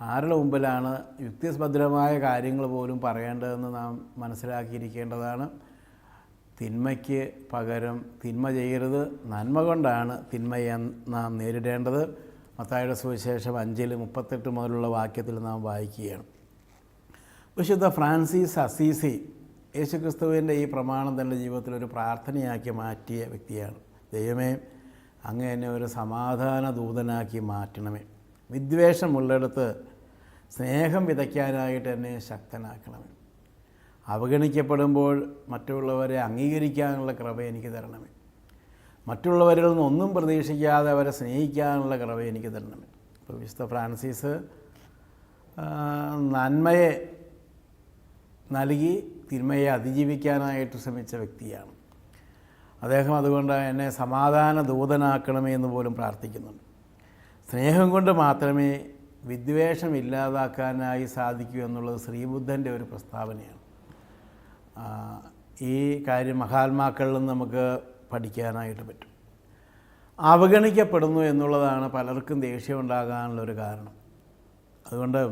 ആരുടെ മുമ്പിലാണ് യുക്തിഭദ്രമായ കാര്യങ്ങൾ പോലും പറയേണ്ടതെന്ന് നാം മനസ്സിലാക്കിയിരിക്കേണ്ടതാണ്. തിന്മയ്ക്ക് പകരം തിന്മ ചെയ്യരുത്, നന്മ കൊണ്ടാണ് തിന്മയെ നാം നേരിടേണ്ടത്. മത്തായിയുടെ സുവിശേഷം 5:38 മുതലുള്ള വാക്യത്തിൽ നാം വായിക്കുകയാണ്. വിശുദ്ധ ഫ്രാൻസിസ് അസീസി യേശുക്രിസ്തുവിൻ്റെ ഈ പ്രമാണം തൻ്റെ ജീവിതത്തിൽ ഒരു പ്രാർത്ഥനയാക്കി മാറ്റിയ വ്യക്തിയാണ്. ദൈവമേ, അങ്ങ് എന്നെ ഒരു സമാധാന ദൂതനാക്കി മാറ്റണമേ. വിദ്വേഷമുള്ളിടത്ത് സ്നേഹം വിതയ്ക്കാനായിട്ട് എന്നെ ശക്തനാക്കണമേ. അവഗണിക്കപ്പെടുമ്പോൾ മറ്റുള്ളവരെ അംഗീകരിക്കാനുള്ള കൃപ എനിക്ക് തരണമേ. മറ്റുള്ളവരിൽ നിന്നൊന്നും പ്രതീക്ഷിക്കാതെ അവരെ സ്നേഹിക്കാനുള്ള കൃപ എനിക്ക് തരണമേ. ഇപ്പോൾ വിശുദ്ധ ഫ്രാൻസിസ് നന്മയെ നൽകി തിന്മയെ അതിജീവിക്കാനായിട്ട് ശ്രമിച്ച വ്യക്തിയാണ്. അദ്ദേഹം അതുകൊണ്ട് എന്നെ സമാധാന ദൂതനാക്കണമേ എന്ന് പോലും പ്രാർത്ഥിക്കുന്നുണ്ട്. സ്നേഹം കൊണ്ട് മാത്രമേ വിദ്വേഷം ഇല്ലാതാക്കാനായി സാധിക്കൂ എന്നുള്ളത് ശ്രീബുദ്ധൻ്റെ ഒരു പ്രസ്താവനയാണ്. ഈ കാര്യം മഹാത്മാക്കളിൽ നിന്ന് നമുക്ക് പഠിക്കാനായിട്ട് പറ്റും. അവഗണിക്കപ്പെടുന്നു എന്നുള്ളതാണ് പലർക്കും ദേഷ്യം ഉണ്ടാകാനുള്ളൊരു കാരണം. അതുകൊണ്ട്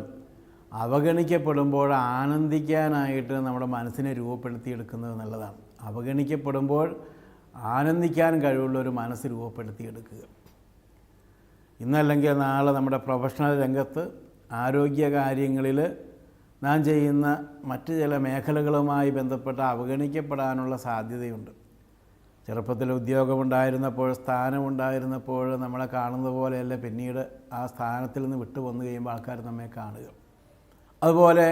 അവഗണിക്കപ്പെടുമ്പോൾ ആനന്ദിക്കാനായിട്ട് നമ്മുടെ മനസ്സിനെ രൂപപ്പെടുത്തിയെടുക്കുന്നത് നല്ലതാണ്. അവഗണിക്കപ്പെടുമ്പോൾ ആനന്ദിക്കാൻ കഴിവുള്ളൊരു മനസ്സ് രൂപപ്പെടുത്തിയെടുക്കുക. ഇന്നല്ലെങ്കിൽ നാളെ നമ്മുടെ പ്രൊഫഷണൽ രംഗത്ത് ആരോഗ്യ കാര്യങ്ങളിൽ നാം ചെയ്യുന്ന മറ്റ് ചില മേഖലകളുമായി ബന്ധപ്പെട്ട് അവഗണിക്കപ്പെടാനുള്ള സാധ്യതയുണ്ട്. ചെറുപ്പത്തിൽ ഉദ്യോഗമുണ്ടായിരുന്നപ്പോൾ, സ്ഥാനമുണ്ടായിരുന്നപ്പോൾ നമ്മളെ കാണുന്നത് പോലെയല്ല പിന്നീട് ആ സ്ഥാനത്തിൽ നിന്ന് വിട്ടു വന്നു കഴിയുമ്പോൾ ആൾക്കാർ നമ്മെ കാണുക. അതുപോലെ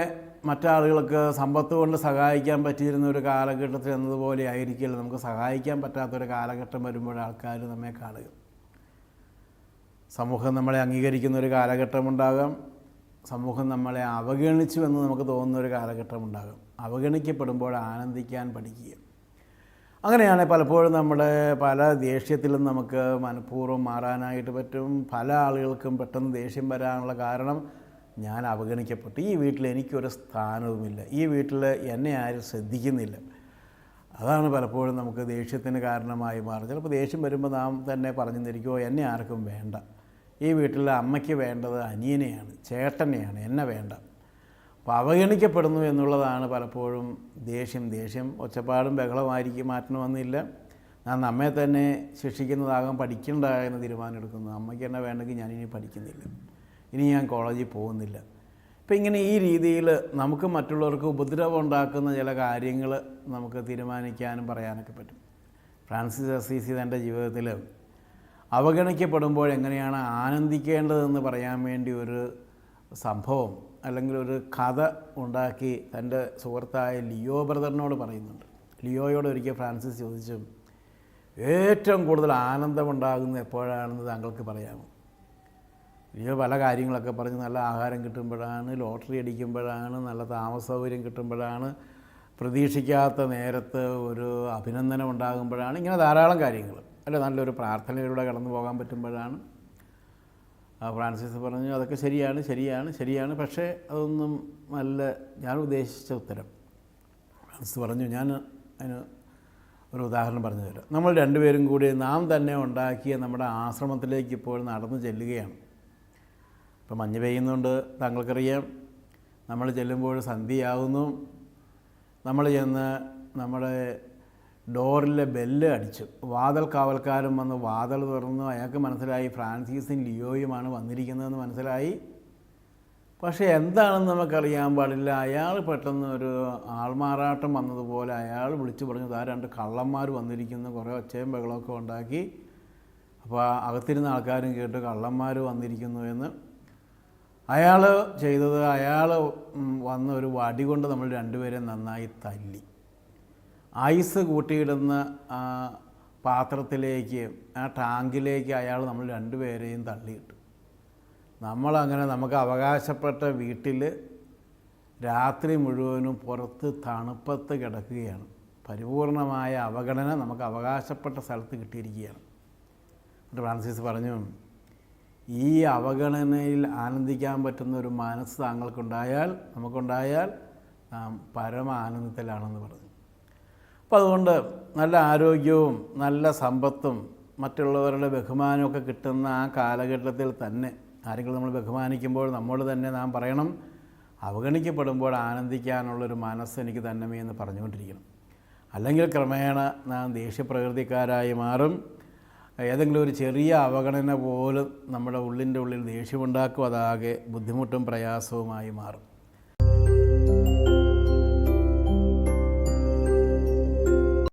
മറ്റാളുകൾക്ക് സമ്പത്ത് കൊണ്ട് സഹായിക്കാൻ പറ്റിയിരുന്ന ഒരു കാലഘട്ടത്തിൽ എന്നതുപോലെ ആയിരിക്കില്ല നമുക്ക് സഹായിക്കാൻ പറ്റാത്തൊരു കാലഘട്ടം വരുമ്പോൾ ആൾക്കാർ നമ്മെ കാണുക. സമൂഹം നമ്മളെ അംഗീകരിക്കുന്ന ഒരു കാലഘട്ടമുണ്ടാകാം, സമൂഹം നമ്മളെ അവഗണിച്ചു എന്ന് നമുക്ക് തോന്നുന്നൊരു കാലഘട്ടമുണ്ടാകും. അവഗണിക്കപ്പെടുമ്പോൾ ആനന്ദിക്കാൻ പഠിക്കുക. അങ്ങനെയാണ് പലപ്പോഴും നമ്മുടെ പല ദേഷ്യത്തിലും നമുക്ക് മനഃപൂർവ്വം മാറാനായിട്ട് പറ്റും. പല ആളുകൾക്കും പെട്ടെന്ന് ദേഷ്യം വരാനുള്ള കാരണം ഞാൻ അവഗണിക്കപ്പെട്ടു, ഈ വീട്ടിൽ എനിക്കൊരു സ്ഥാനവുമില്ല, ഈ വീട്ടിൽ എന്നെ ആരും ശ്രദ്ധിക്കുന്നില്ല. അതാണ് പലപ്പോഴും നമുക്ക് ദേഷ്യത്തിന് കാരണമായി മാറും. ചിലപ്പോൾ ദേഷ്യം വരുമ്പോൾ നാം തന്നെ പറഞ്ഞു തരിക്കുമോ, എന്നെ ആർക്കും വേണ്ട, ഈ വീട്ടിലെ അമ്മയ്ക്ക് വേണ്ടത് അനിയനെയാണ്, ചേട്ടനെയാണ്, എന്നെ വേണ്ട. അപ്പോൾ അവഗണിക്കപ്പെടുന്നു എന്നുള്ളതാണ് പലപ്പോഴും ദേഷ്യം ഒച്ചപ്പാടും ബഹളമായിരിക്കും, മാറ്റണമെന്നില്ല. ഞാൻ നമ്മെ തന്നെ ശിക്ഷിക്കുന്നതാകാൻ പഠിക്കേണ്ട എന്ന് തീരുമാനമെടുക്കുന്നു. അമ്മയ്ക്ക് എന്നെ വേണ്ടെങ്കിൽ ഞാനിനി പഠിക്കുന്നില്ല, ഇനി ഞാൻ കോളേജിൽ പോകുന്നില്ല. ഇപ്പം ഇങ്ങനെ ഈ രീതിയിൽ നമുക്ക് മറ്റുള്ളവർക്ക് ഉപദ്രവം ഉണ്ടാക്കുന്ന ചില കാര്യങ്ങൾ നമുക്ക് തീരുമാനിക്കാനും പറയാനൊക്കെ പറ്റും. ഫ്രാൻസിസ് അസീസി തൻ്റെ ജീവിതത്തിൽ അവഗണിക്കപ്പെടുമ്പോൾ എങ്ങനെയാണ് ആനന്ദിക്കേണ്ടതെന്ന് പറയാൻ വേണ്ടി ഒരു സംഭവം അല്ലെങ്കിൽ ഒരു കഥ ഉണ്ടാക്കി തൻ്റെ സുഹൃത്തായ ലിയോ ബ്രദറിനോട് പറയുന്നുണ്ട്. ലിയോയോട് ഒരിക്കൽ ഫ്രാൻസിസ് ചോദിച്ചു, ഏറ്റവും കൂടുതൽ ആനന്ദമുണ്ടാകുന്നത് എപ്പോഴാണെന്ന് താങ്കൾക്ക് പറയാമോ? ലിയോ പല കാര്യങ്ങളൊക്കെ പറഞ്ഞ്, നല്ല ആഹാരം കിട്ടുമ്പോഴാണ്, ലോട്ടറി അടിക്കുമ്പോഴാണ്, നല്ല താമസ സൗകര്യം കിട്ടുമ്പോഴാണ്, പ്രതീക്ഷിക്കാത്ത നേരത്ത് ഒരു അഭിനന്ദനം ഉണ്ടാകുമ്പോഴാണ്, ഇങ്ങനെ ധാരാളം കാര്യങ്ങൾ, അല്ല നല്ലൊരു പ്രാർത്ഥനയിലൂടെ കടന്നു പോകാൻ പറ്റുമ്പോഴാണ്. ഫ്രാൻസിസ് പറഞ്ഞു, അതൊക്കെ ശരിയാണ്, പക്ഷേ അതൊന്നും നല്ല ഞാൻ ഉദ്ദേശിച്ച ഉത്തരം. ഫ്രാൻസിസ് പറഞ്ഞു, ഞാൻ അതിന് ഒരു ഉദാഹരണം പറഞ്ഞു തരാം. നമ്മൾ രണ്ടുപേരും കൂടി നാം തന്നെ ഉണ്ടാക്കിയ നമ്മുടെ ആശ്രമത്തിലേക്ക് ഇപ്പോൾ നടന്നു ചെല്ലുകയാണ്. ഇപ്പം മഞ്ഞ് പെയ്യുന്നുണ്ട്, താങ്കൾക്കറിയാം. നമ്മൾ ചെല്ലുമ്പോൾ സന്ധ്യയാകുന്നു. നമ്മൾ ചെന്ന് നമ്മുടെ ഡോറിലെ ബെല്ല് അടിച്ചു. വാതിൽ കാവൽക്കാരൻ വന്ന് വാതിൽ തുറന്നു. അയാൾക്ക് മനസ്സിലായി ഫ്രാൻസിസും ലിയോയുമാണ് വന്നിരിക്കുന്നതെന്ന് മനസ്സിലായി. പക്ഷേ എന്താണെന്ന് നമുക്കറിയാൻ പാടില്ല. അയാൾ പെട്ടെന്ന് ഒരു ആൾമാറാട്ടം വന്നതുപോലെ അയാൾ വിളിച്ചു പറഞ്ഞു, ആ രണ്ട് കള്ളന്മാർ വന്നിരിക്കുന്നു. കുറേ ഒച്ചയും ബഹളമൊക്കെ ഉണ്ടാക്കി. അപ്പോൾ അകത്തിരുന്ന ആൾക്കാരും കേട്ട് കള്ളന്മാർ വന്നിരിക്കുന്നു എന്ന്. അയാൾ ചെയ്തത്, അയാൾ വന്ന ഒരു വടി കൊണ്ട് നമ്മൾ രണ്ടുപേരെ നന്നായി തല്ലി. ഐസ് കൂട്ടിയിടുന്ന പാത്രത്തിലേക്ക്, ആ ടാങ്കിലേക്ക് അയാൾ നമ്മൾ രണ്ടുപേരെയും തള്ളിയിട്ടു. നമ്മളങ്ങനെ നമുക്ക് അവകാശപ്പെട്ട വീട്ടിൽ രാത്രി മുഴുവനും പുറത്ത് തണുപ്പത്ത് കിടക്കുകയാണ്. പരിപൂർണമായ അവഗണന നമുക്ക് അവകാശപ്പെട്ട സ്ഥലത്ത് കിട്ടിയിരിക്കുകയാണ്. എന്നിട്ട് ഫ്രാൻസിസ് പറഞ്ഞു, ഈ അവഗണനയിൽ ആനന്ദിക്കാൻ പറ്റുന്ന ഒരു മനസ്സ് നമുക്കുണ്ടായാൽ നാം പരമ ആനന്ദത്തിലാണെന്ന് പറഞ്ഞു. അപ്പോൾ അതുകൊണ്ട് നല്ല ആരോഗ്യവും നല്ല സമ്പത്തും മറ്റുള്ളവരുടെ ബഹുമാനമൊക്കെ കിട്ടുന്ന ആ കാലഘട്ടത്തിൽ തന്നെ ആരെങ്കിലും നമ്മൾ ബഹുമാനിക്കുമ്പോൾ നമ്മോട് തന്നെ നാം പറയണം, അവഗണിക്കപ്പെടുമ്പോൾ ആനന്ദിക്കാനുള്ളൊരു മനസ്സ് എനിക്ക് തന്നമേ എന്ന് പറഞ്ഞുകൊണ്ടിരിക്കണം. അല്ലെങ്കിൽ ക്രമേണ നാം ദേഷ്യപ്രകൃതിക്കാരായി മാറും. ഏതെങ്കിലും ഒരു ചെറിയ അവഗണന പോലും നമ്മുടെ ഉള്ളിൻ്റെ ഉള്ളിൽ ദേഷ്യമുണ്ടാക്കും. അതാകെ ബുദ്ധിമുട്ടും പ്രയാസവുമായി മാറും.